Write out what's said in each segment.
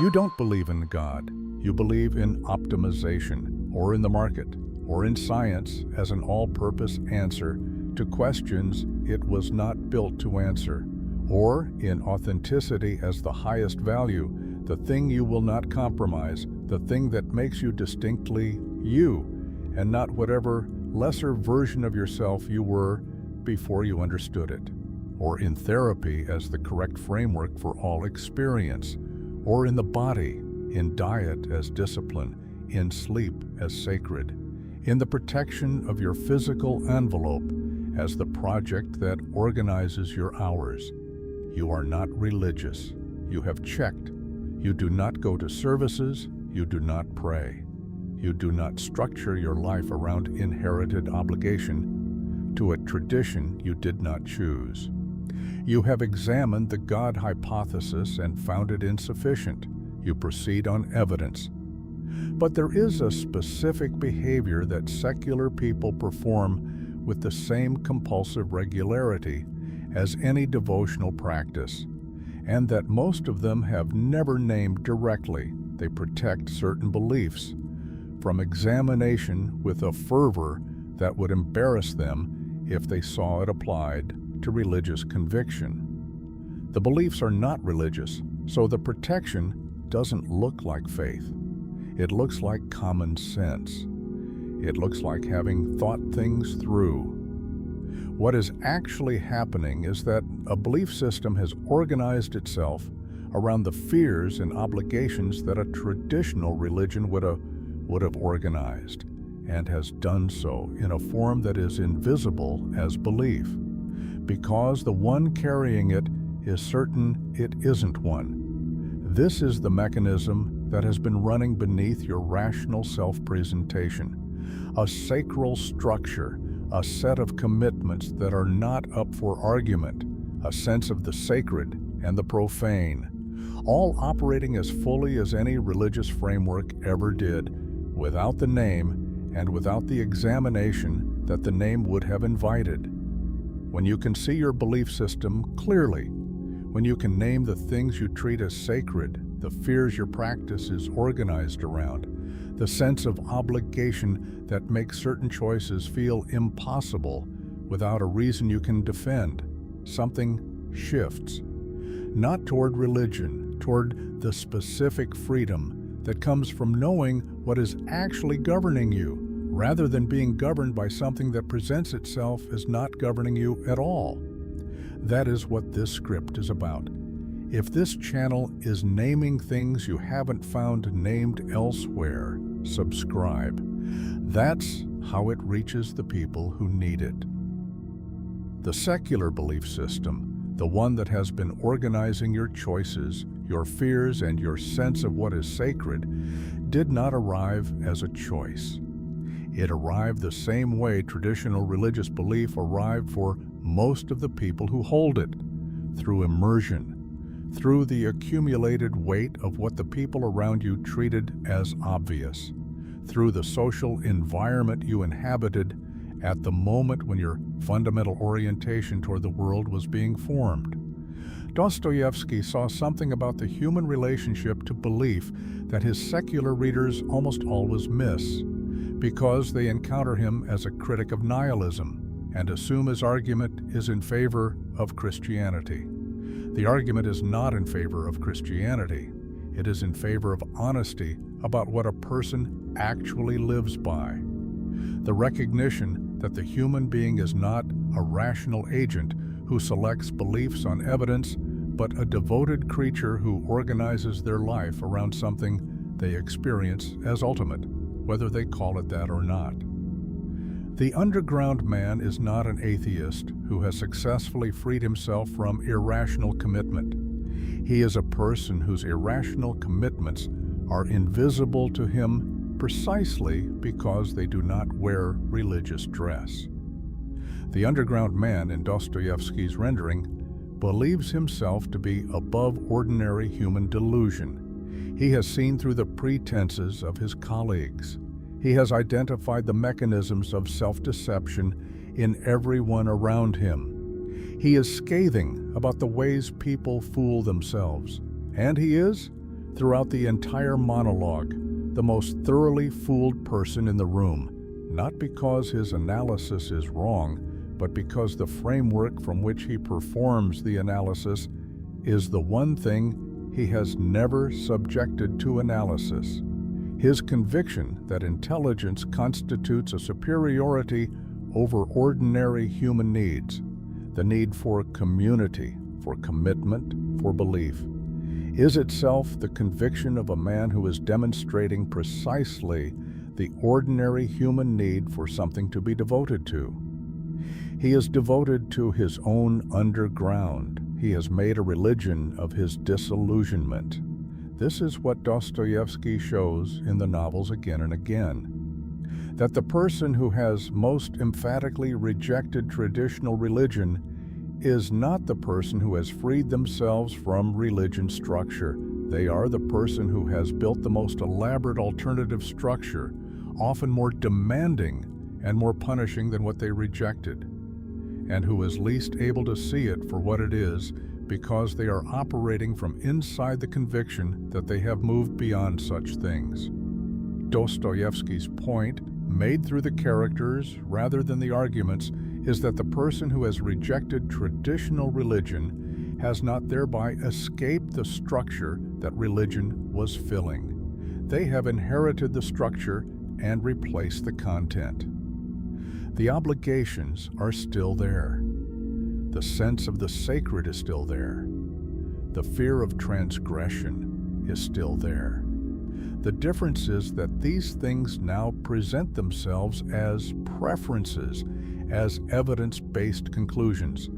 You don't believe in God. You believe in optimization, or in the market, or in science as an all-purpose answer to questions it was not built to answer, or in authenticity as the highest value, the thing you will not compromise, the thing that makes you distinctly you, and not whatever lesser version of yourself you were before you understood it, or in therapy as the correct framework for all experience, or in the body, in diet as discipline, in sleep as sacred, in the protection of your physical envelope as the project that organizes your hours. You are not religious. You have checked. You do not go to services. You do not pray. You do not structure your life around inherited obligation to a tradition you did not choose. You have examined the God hypothesis and found it insufficient. You proceed on evidence. But there is a specific behavior that secular people perform with the same compulsive regularity as any devotional practice, and that most of them have never named directly. They protect certain beliefs from examination with a fervor that would embarrass them if they saw it applied to religious conviction. The beliefs are not religious, so the protection doesn't look like faith. It looks like common sense. It looks like having thought things through. What is actually happening is that a belief system has organized itself around the fears and obligations that a traditional religion would have organized, and has done so in a form that is invisible as belief, because the one carrying it is certain it isn't one. This is the mechanism that has been running beneath your rational self-presentation, a sacral structure, a set of commitments that are not up for argument, a sense of the sacred and the profane, all operating as fully as any religious framework ever did, without the name and without the examination that the name would have invited. When you can see your belief system clearly, when you can name the things you treat as sacred, the fears your practice is organized around, the sense of obligation that makes certain choices feel impossible without a reason you can defend, something shifts. Not toward religion, toward the specific freedom that comes from knowing what is actually governing you, rather than being governed by something that presents itself as not governing you at all. That is what this script is about. If this channel is naming things you haven't found named elsewhere, subscribe. That's how it reaches the people who need it. The secular belief system, the one that has been organizing your choices, your fears, and your sense of what is sacred, did not arrive as a choice. It arrived the same way traditional religious belief arrived for most of the people who hold it, through immersion, through the accumulated weight of what the people around you treated as obvious, through the social environment you inhabited at the moment when your fundamental orientation toward the world was being formed. Dostoevsky saw something about the human relationship to belief that his secular readers almost always miss, because they encounter him as a critic of nihilism and assume his argument is in favor of Christianity. The argument is not in favor of Christianity. It is in favor of honesty about what a person actually lives by. The recognition that the human being is not a rational agent who selects beliefs on evidence, but a devoted creature who organizes their life around something they experience as ultimate, whether they call it that or not. The underground man is not an atheist who has successfully freed himself from irrational commitment. He is a person whose irrational commitments are invisible to him precisely because they do not wear religious dress. The underground man in Dostoevsky's rendering believes himself to be above ordinary human delusion. He has seen through the pretenses of his colleagues. He has identified the mechanisms of self-deception in everyone around him. He is scathing about the ways people fool themselves, and he is, Throughout the entire monologue, the most thoroughly fooled person in the room, not because his analysis is wrong, but because the framework from which he performs the analysis is the one thing he has never subjected to analysis. His conviction that intelligence constitutes a superiority over ordinary human needs, the need for community, for commitment, for belief, is itself the conviction of a man who is demonstrating precisely the ordinary human need for something to be devoted to. He is devoted to his own underground. He has made a religion of his disillusionment. This is what Dostoevsky shows in the novels again and again. That the person who has most emphatically rejected traditional religion is not the person who has freed themselves from religion structure. They are the person who has built the most elaborate alternative structure, often more demanding and more punishing than what they rejected, and who is least able to see it for what it is because they are operating from inside the conviction that they have moved beyond such things. Dostoevsky's point, made through the characters rather than the arguments, is that the person who has rejected traditional religion has not thereby escaped the structure that religion was filling. They have inherited the structure and replaced the content. The obligations are still there. The sense of the sacred is still there. The fear of transgression is still there. The difference is that these things now present themselves as preferences, as evidence-based conclusions,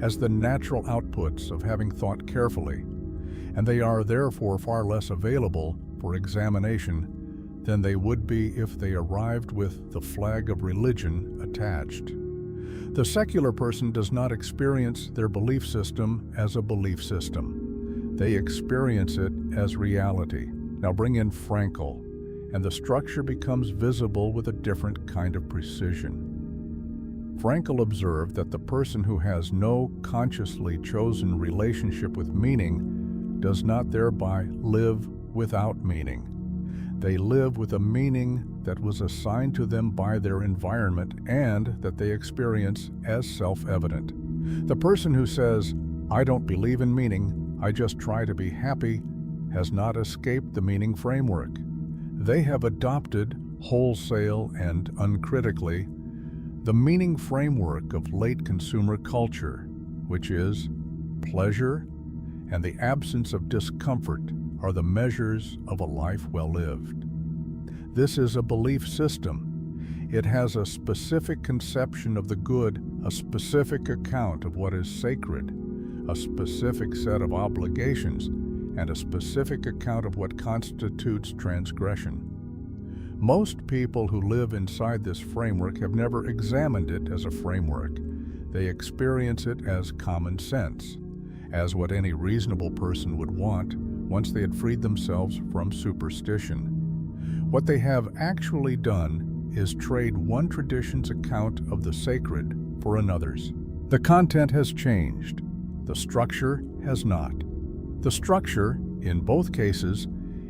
as the natural outputs of having thought carefully, and they are therefore far less available for examination than they would be if they arrived with the flag of religion attached. The secular person does not experience their belief system as a belief system. They experience it as reality. Now bring in Frankl, and the structure becomes visible with a different kind of precision. Frankl observed that the person who has no consciously chosen relationship with meaning does not thereby live without meaning. They live with a meaning that was assigned to them by their environment and that they experience as self-evident. The person who says, "I don't believe in meaning, I just try to be happy," has not escaped the meaning framework. They have adopted, wholesale and uncritically, the meaning framework of late consumer culture, which is pleasure and the absence of discomfort are the measures of a life well lived. This is a belief system. It has a specific conception of the good, a specific account of what is sacred, a specific set of obligations, and a specific account of what constitutes transgression. Most people who live inside this framework have never examined it as a framework. They experience it as common sense, as what any reasonable person would want once they had freed themselves from superstition. What they have actually done is trade one tradition's account of the sacred for another's. The content has changed. The structure has not. The structure, in both cases,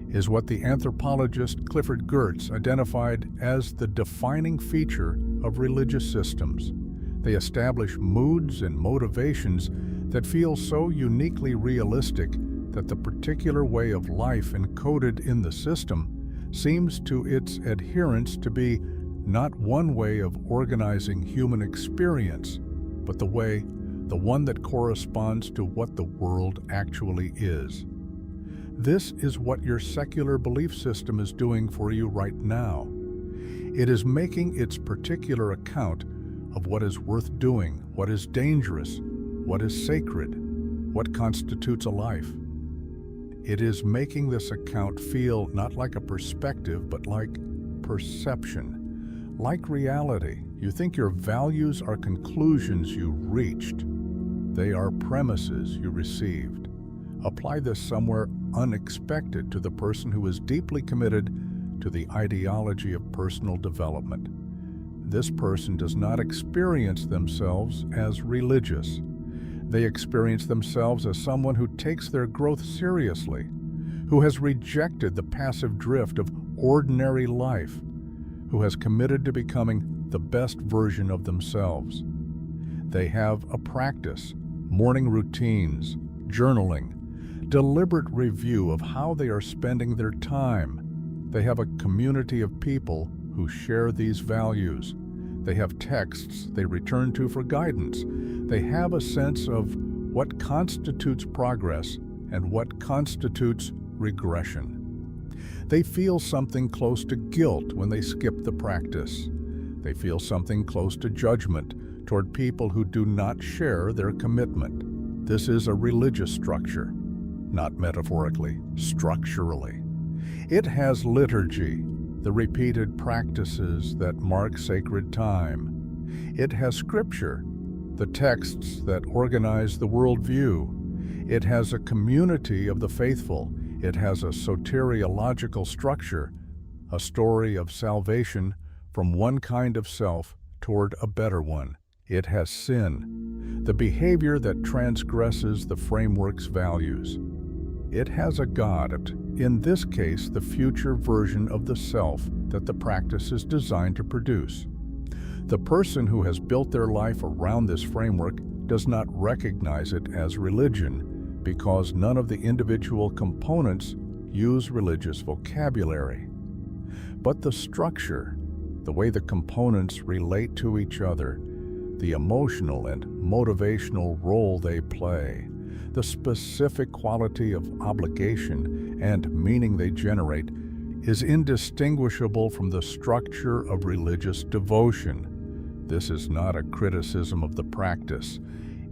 is what the anthropologist Clifford Geertz identified as the defining feature of religious systems. They establish moods and motivations that feel so uniquely realistic that the particular way of life encoded in the system seems to its adherents to be not one way of organizing human experience, but the one that corresponds to what the world actually is. This is what your secular belief system is doing for you right now. It is making its particular account of what is worth doing, what is dangerous, what is sacred, what constitutes a life. It is making this account feel not like a perspective, but like perception, like reality. You think your values are conclusions you reached. They are premises you received. Apply this somewhere unexpected to the person who is deeply committed to the ideology of personal development. This person does not experience themselves as religious. They experience themselves as someone who takes their growth seriously, who has rejected the passive drift of ordinary life, who has committed to becoming the best version of themselves. They have a practice, morning routines, journaling, deliberate review of how they are spending their time. They have a community of people who share these values. They have texts they return to for guidance. They have a sense of what constitutes progress and what constitutes regression. They feel something close to guilt when they skip the practice. They feel something close to judgment toward people who do not share their commitment. This is a religious structure, not metaphorically, structurally. It has liturgy, the repeated practices that mark sacred time. It has scripture, the texts that organize the worldview. It has a community of the faithful. It has a soteriological structure, a story of salvation from one kind of self toward a better one. It has sin, the behavior that transgresses the framework's values. It has a God, in this case the future version of the self that the practice is designed to produce. The person who has built their life around this framework does not recognize it as religion because none of the individual components use religious vocabulary. But the structure, the way the components relate to each other, the emotional and motivational role they play, the specific quality of obligation and meaning they generate is indistinguishable from the structure of religious devotion. This is not a criticism of the practice.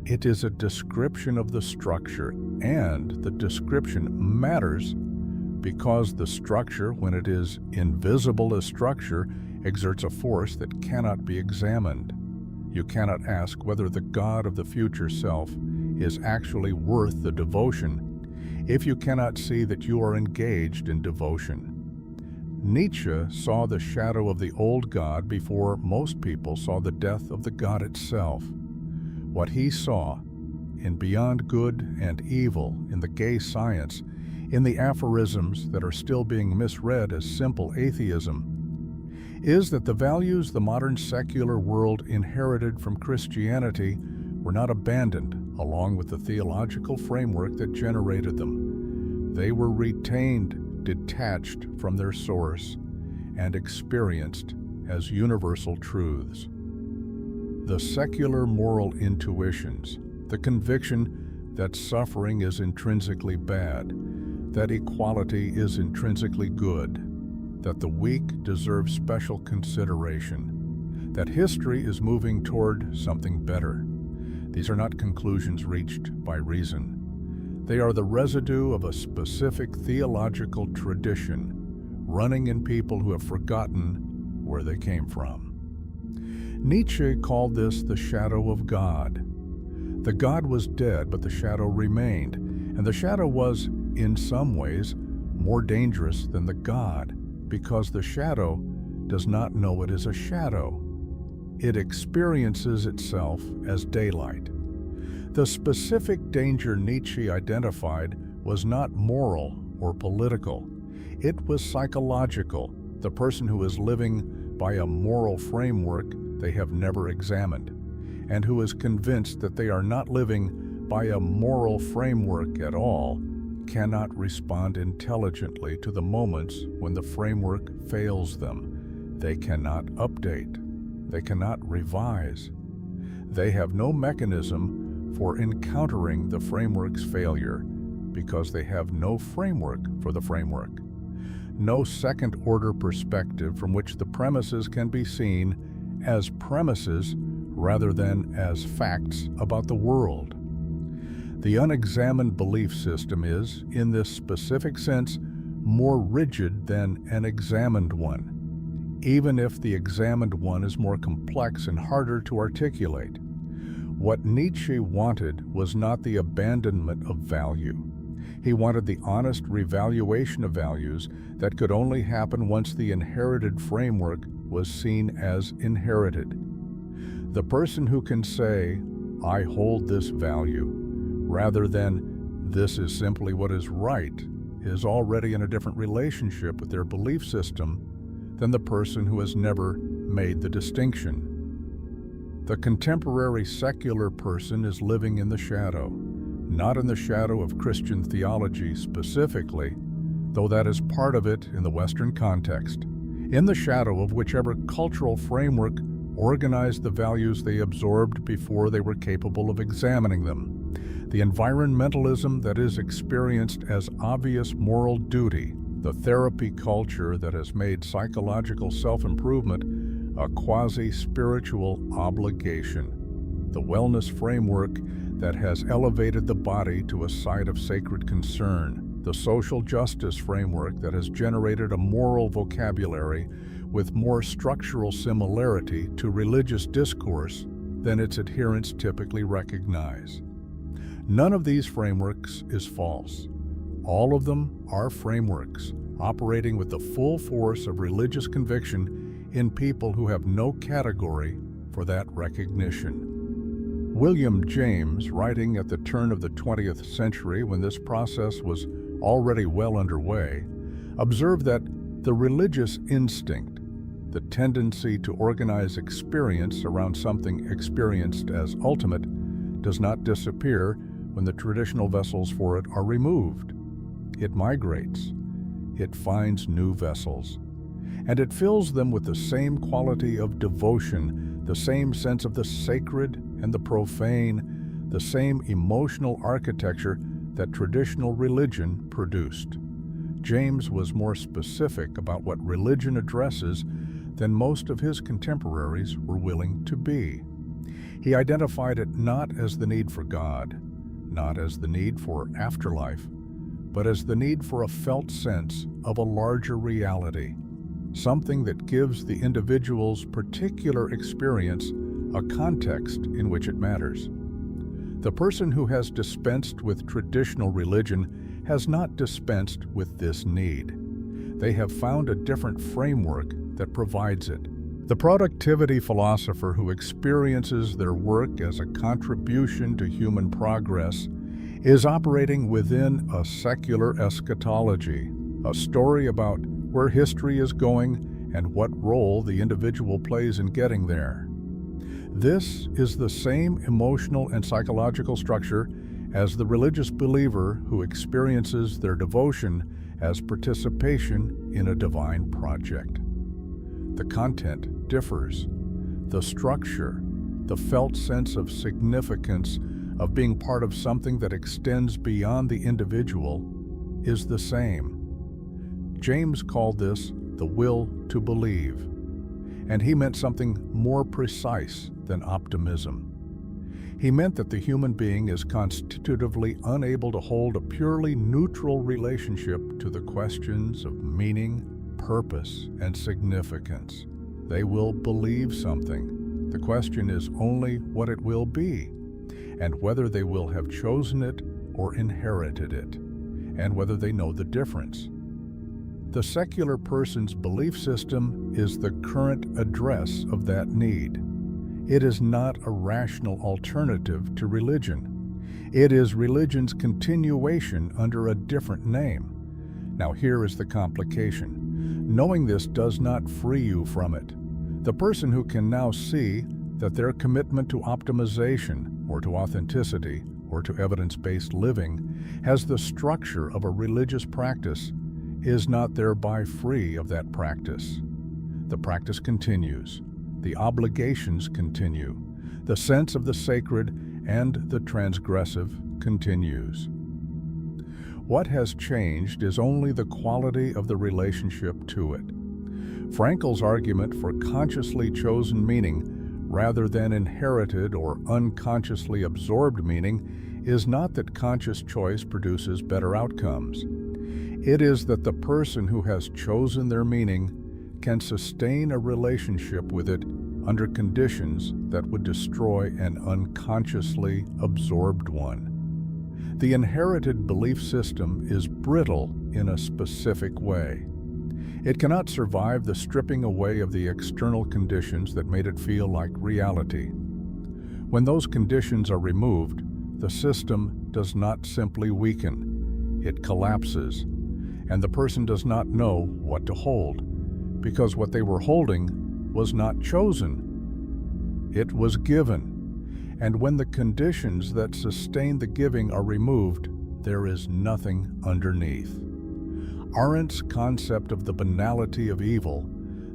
It is a description of the structure, and the description matters because the structure, when it is invisible as structure, exerts a force that cannot be examined. You cannot ask whether the God of the future self is actually worth the devotion if you cannot see that you are engaged in devotion. Nietzsche saw the shadow of the old God before most people saw the death of the God itself. What he saw in Beyond Good and Evil, in the gay science, in the aphorisms that are still being misread as simple atheism, is that the values the modern secular world inherited from Christianity were not abandoned along with the theological framework that generated them. They were retained, detached from their source, and experienced as universal truths. The secular moral intuitions, the conviction that suffering is intrinsically bad, that equality is intrinsically good, that the weak deserve special consideration, that history is moving toward something better. These are not conclusions reached by reason. They are the residue of a specific theological tradition running in people who have forgotten where they came from. Nietzsche called this the shadow of God. The God was dead, but the shadow remained, and the shadow was, in some ways, more dangerous than the God, because the shadow does not know it is a shadow. It experiences itself as daylight. The specific danger Nietzsche identified was not moral or political. It was psychological, the person who is living by a moral framework they have never examined, and who is convinced that they are not living by a moral framework at all, cannot respond intelligently to the moments when the framework fails them. They cannot update. They cannot revise. They have no mechanism for encountering the framework's failure because they have no framework for the framework. No second-order perspective from which the premises can be seen as premises rather than as facts about the world. The unexamined belief system is, in this specific sense, more rigid than an examined one, even if the examined one is more complex and harder to articulate. What Nietzsche wanted was not the abandonment of value. He wanted the honest revaluation of values that could only happen once the inherited framework was seen as inherited. The person who can say, "I hold this value," rather than "this is simply what is right," is already in a different relationship with their belief system than the person who has never made the distinction. The contemporary secular person is living in the shadow, not in the shadow of Christian theology specifically, though that is part of it in the Western context, in the shadow of whichever cultural framework organized the values they absorbed before they were capable of examining them. The environmentalism that is experienced as obvious moral duty, the therapy culture that has made psychological self-improvement a quasi-spiritual obligation, the wellness framework that has elevated the body to a site of sacred concern, the social justice framework that has generated a moral vocabulary with more structural similarity to religious discourse than its adherents typically recognize. None of these frameworks is false. All of them are frameworks operating with the full force of religious conviction in people who have no category for that recognition. William James, writing at the turn of the 20th century when this process was already well underway, observed that the religious instinct, the tendency to organize experience around something experienced as ultimate, does not disappear when the traditional vessels for it are removed. It migrates. It finds new vessels. And it fills them with the same quality of devotion, the same sense of the sacred and the profane, the same emotional architecture that traditional religion produced. James was more specific about what religion addresses than most of his contemporaries were willing to be. He identified it not as the need for God, not as the need for afterlife, but as the need for a felt sense of a larger reality, something that gives the individual's particular experience a context in which it matters. The person who has dispensed with traditional religion has not dispensed with this need. They have found a different framework that provides it. The productivity philosopher who experiences their work as a contribution to human progress is operating within a secular eschatology, a story about where history is going and what role the individual plays in getting there. This is the same emotional and psychological structure as the religious believer who experiences their devotion as participation in a divine project. The content differs. The structure, the felt sense of significance of being part of something that extends beyond the individual, is the same. James called this the will to believe, and he meant something more precise than optimism. He meant that the human being is constitutively unable to hold a purely neutral relationship to the questions of meaning, purpose, and significance. They will believe something. The question is only what it will be, and whether they will have chosen it or inherited it, and whether they know the difference. The secular person's belief system is the current address of that need. It is not a rational alternative to religion. It is religion's continuation under a different name. Now here is the complication. Knowing this does not free you from it. The person who can now see that their commitment to optimization, or to authenticity, or to evidence-based living has the structure of a religious practice is not thereby free of that practice. The practice continues. The obligations continue. The sense of the sacred and the transgressive continues. What has changed is only the quality of the relationship to it. Frankl's argument for consciously chosen meaning rather than inherited or unconsciously absorbed meaning is not that conscious choice produces better outcomes. It is that the person who has chosen their meaning can sustain a relationship with it under conditions that would destroy an unconsciously absorbed one. The inherited belief system is brittle in a specific way. It cannot survive the stripping away of the external conditions that made it feel like reality. When those conditions are removed, the system does not simply weaken. It collapses. and the person does not know what to hold, because what they were holding was not chosen. It was given, and when the conditions that sustain the giving are removed, there is nothing underneath. Arendt's concept of the banality of evil,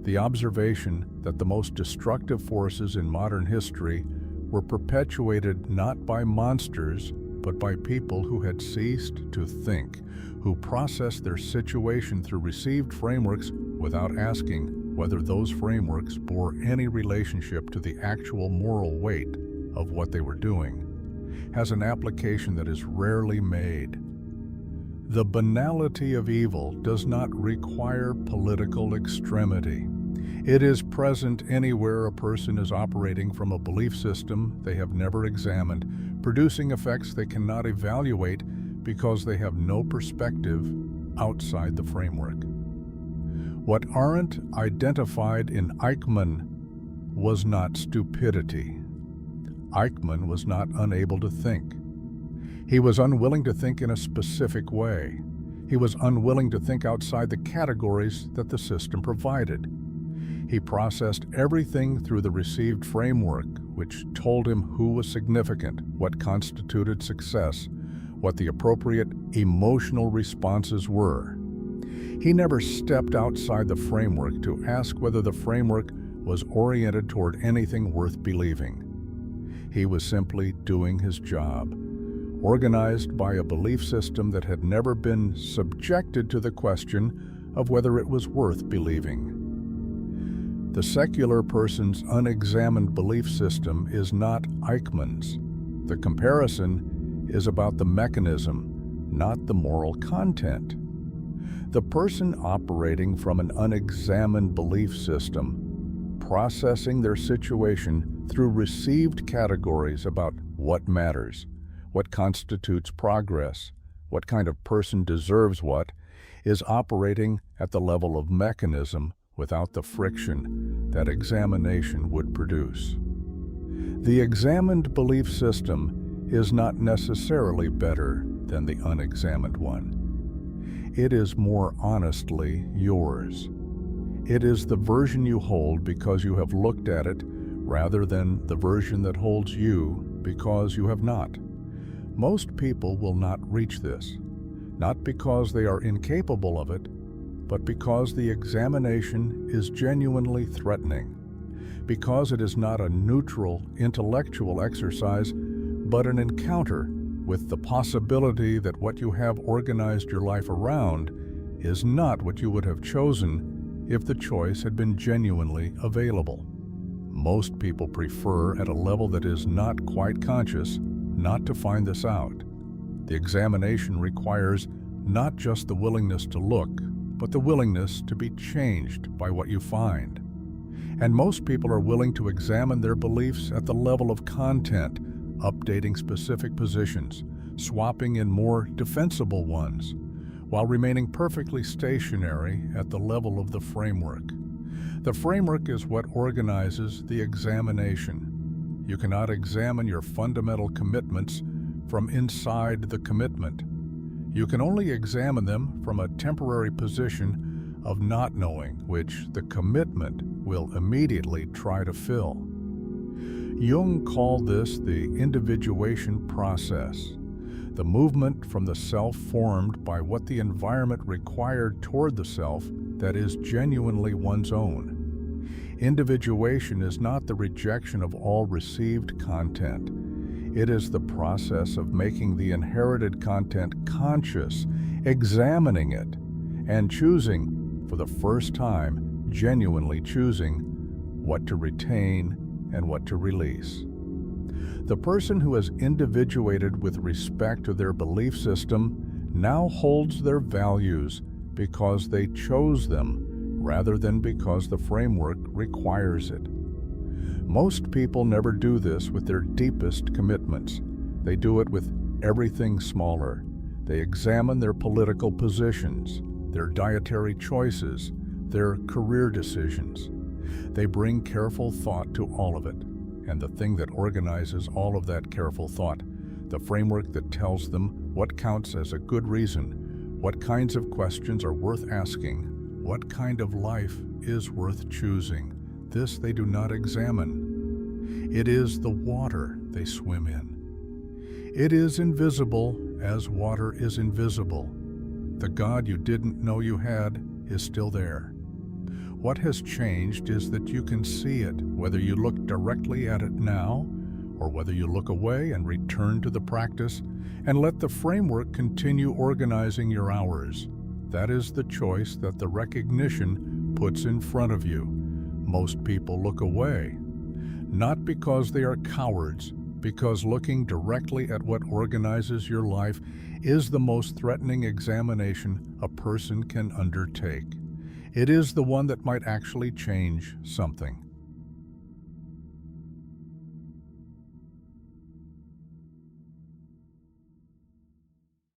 the observation that the most destructive forces in modern history were perpetuated not by monsters, but by people who had ceased to think, who processed their situation through received frameworks without asking whether those frameworks bore any relationship to the actual moral weight of what they were doing, has an application that is rarely made. The banality of evil does not require political extremity. It is present anywhere a person is operating from a belief system they have never examined, producing effects they cannot evaluate because they have no perspective outside the framework. What Arendt identified in Eichmann was not stupidity. Eichmann was not unable to think. He was unwilling to think in a specific way. He was unwilling to think outside the categories that the system provided. He processed everything through the received framework, which told him who was significant, what constituted success, what the appropriate emotional responses were. He never stepped outside the framework to ask whether the framework was oriented toward anything worth believing. He was simply doing his job, organized by a belief system that had never been subjected to the question of whether it was worth believing. The secular person's unexamined belief system is not Eichmann's. The comparison is about the mechanism, not the moral content. The person operating from an unexamined belief system, processing their situation through received categories about what matters, what constitutes progress, what kind of person deserves what, is operating at the level of mechanism without the friction that examination would produce. The examined belief system is not necessarily better than the unexamined one. It is more honestly yours. It is the version you hold because you have looked at it rather than the version that holds you because you have not. Most people will not reach this, not because they are incapable of it, but because the examination is genuinely threatening, because it is not a neutral, intellectual exercise, but an encounter with the possibility that what you have organized your life around is not what you would have chosen if the choice had been genuinely available. Most people prefer, at a level that is not quite conscious, not to find this out. The examination requires not just the willingness to look, but the willingness to be changed by what you find. And most people are willing to examine their beliefs at the level of content, updating specific positions, swapping in more defensible ones, while remaining perfectly stationary at the level of the framework. The framework is what organizes the examination. You cannot examine your fundamental commitments from inside the commitment. You can only examine them from a temporary position of not knowing, which the commitment will immediately try to fill. Jung called this the individuation process, the movement from the self formed by what the environment required toward the self that is genuinely one's own. Individuation is not the rejection of all received content. It is the process of making the inherited content conscious, examining it, and choosing, for the first time, genuinely choosing what to retain and what to release. The person who has individuated with respect to their belief system now holds their values because they chose them rather than because the framework requires it. Most people never do this with their deepest commitments. They do it with everything smaller. They examine their political positions, their dietary choices, their career decisions. They bring careful thought to all of it, and the thing that organizes all of that careful thought, the framework that tells them what counts as a good reason, What kinds of questions are worth asking? What kind of life is worth choosing? This they do not examine. It is the water they swim in. It is invisible as water is invisible. The God you didn't know you had is still there. What has changed is that you can see it, whether you look directly at it now, or whether you look away and return to the practice and let the framework continue organizing your hours. That is the choice that the recognition puts in front of you. Most people look away, not because they are cowards, because looking directly at what organizes your life is the most threatening examination a person can undertake. It is the one that might actually change something.